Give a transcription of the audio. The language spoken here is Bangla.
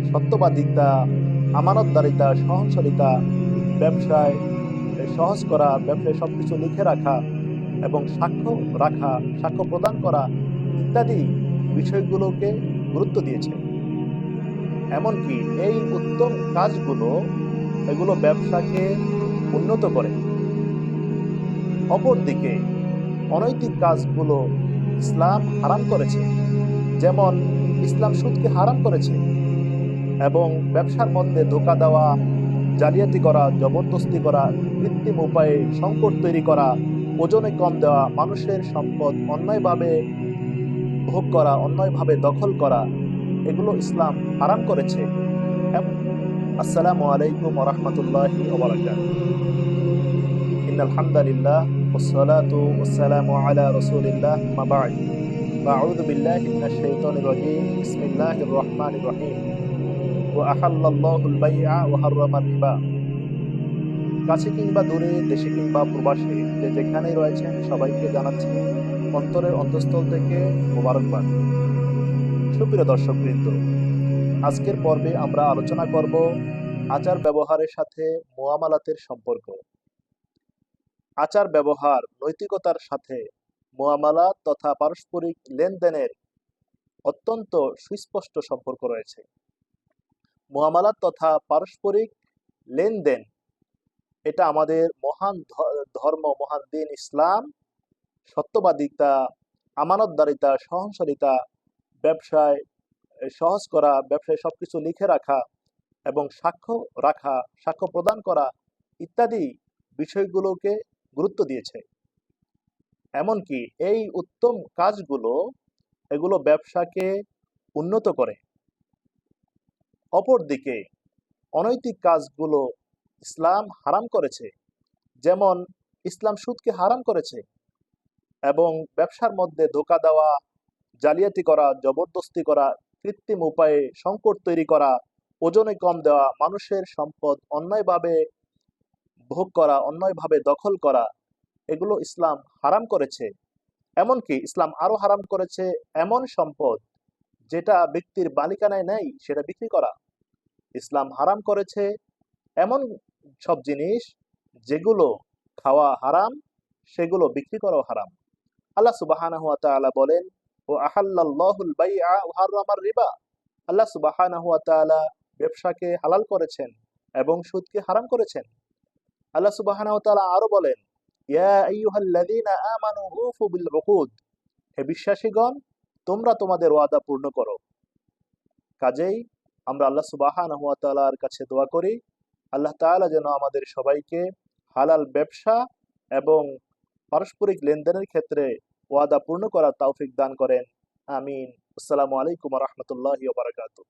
সত্যবাদিতা, আমানতদারিতা, সহনশীলতা, ব্যবসায় সহজ করা, ব্যবসায় সবকিছু লিখে রাখা এবং সাক্ষ্য রাখা, সাক্ষ্য প্রদান করা ইত্যাদি বিষয়গুলোকে গুরুত্ব দিয়েছে। এমনকি এই উত্তম কাজগুলো এগুলো ব্যবসাকে উন্নত করে। অপরদিকে অনৈতিক কাজগুলো ইসলাম হারাম করেছে। যেমন ইসলাম সুদকে হারাম করেছে এবং ব্যবসার মধ্যে ধোঁকা দেওয়া, জালিয়াতি করা, জবরদস্তি করা, কৃত্রিম উপায়ে সংকট তৈরি করা, ওজনে কম দেওয়া, মানুষের সম্পদ অন্যায়ভাবে ভোগ করা, অন্যায়ভাবে দখল করা, এগুলো ইসলাম হারাম করেছে। আসসালামু আলাইকুম ওয়া রাহমাতুল্লাহি ওয়া বারাকাতুহু। ইন্নাল হামদালিল্লাহ ওয়াসসালাতু ওয়াসসালামু আলা রাসূলিল্লাহ আম্মা বা'দ। আউযু বিল্লাহি মিনাশ শাইতানির রাজীম। বিসমিল্লাহির রহমানির রহিম। ওয়া আহাল্লাল্লাহুল বাই'a ওয়া হাররামার রিবা। কাছে কিংবা দূরে, দেশে কিংবা প্রবাসে, যে যেখানেই রয়েছেন সবাইকে জানাচ্ছি অন্তরের অন্তঃস্থল থেকে মোবারকবাদ। সুপ্রিয় দর্শকবৃন্দ, আজকের পর্বে আমরা আলোচনা করব আচার ব্যবহারের সাথে মুআমালাতের সম্পর্ক। আচার ব্যবহার নৈতিকতার সাথে মুআমালাত তথা পারস্পরিক লেনদেনের অত্যন্ত সুস্পষ্ট সম্পর্ক রয়েছে। মুআমালাত তথা পারস্পরিক লেনদেন এটা আমাদের মহান ধর্ম, মহান দ্বীন ইসলাম সত্যবাদিতা, আমানতদারিতা, সহনশীলতা, ব্যবসায় সহজ করা, ব্যবসায় সবকিছু লিখে রাখা এবং সাক্ষ্য রাখা, সাক্ষ্য প্রদান করা ইত্যাদি বিষয়গুলোকে গুরুত্ব দিয়েছে। এমনকি এই উত্তম কাজগুলো এগুলো ব্যবসাকে উন্নত করে। অপরদিকে অনৈতিক কাজগুলো ইসলাম হারাম করেছে। যেমন ইসলাম সুদকে হারাম করেছে এবং ব্যবসার মধ্যে ধোঁকা দেওয়া, জালিয়াতি করা, জবরদস্তি করা, কৃত্রিম উপায়ে সংকট তৈরি করা, ওজনে কম দেওয়া, মানুষের সম্পদ অন্যায়ভাবে ভোগ করা, অন্যায়ভাবে দখল করা, এগুলো ইসলাম হারাম করেছে। এমনকি ইসলাম আরো হারাম করেছে এমন সম্পদ যেটা ব্যক্তির মালিকানায় নেই সেটা বিক্রি করা। ইসলাম হারাম করেছে এমন সব জিনিস যেগুলো খাওয়া হারাম, সেগুলো বিক্রি করাও হারাম। আল্লাহ সুবহানাহু ওয়া তাআলা বলেন, ও আহাল্লাল্লাহুল বাই'a ওয়া হাররামার রিবা। আল্লাহ সুবহানাহু ওয়া তাআলা ব্যবসাকে হালাল করেছেন এবং সুদকে হারাম করেছেন। আল্লাহ সুবহানাহু ওয়া তাআলা আরো বলেন, ইয়া আইয়ুহাল্লাযীনা আমানু উফু বিল উকুদ। হে বিশ্বাসীগণ, তোমরা তোমাদের ওয়াদা পূর্ণ করো। কাজেই আমরা আল্লাহ সুবহানাহু ওয়া তাআলার কাছে দোয়া করি, আল্লাহ তাআলা যেন আমাদের সবাইকে হালাল ব্যবসা এবং পারস্পরিক লেনদেনের ক্ষেত্রে ওয়াদা পূর্ণ করার তৌফিক দান করেন। আমিন। আসসালামু আলাইকুম ওয়া রাহমাতুল্লাহি ওয়া বারাকাতুহু।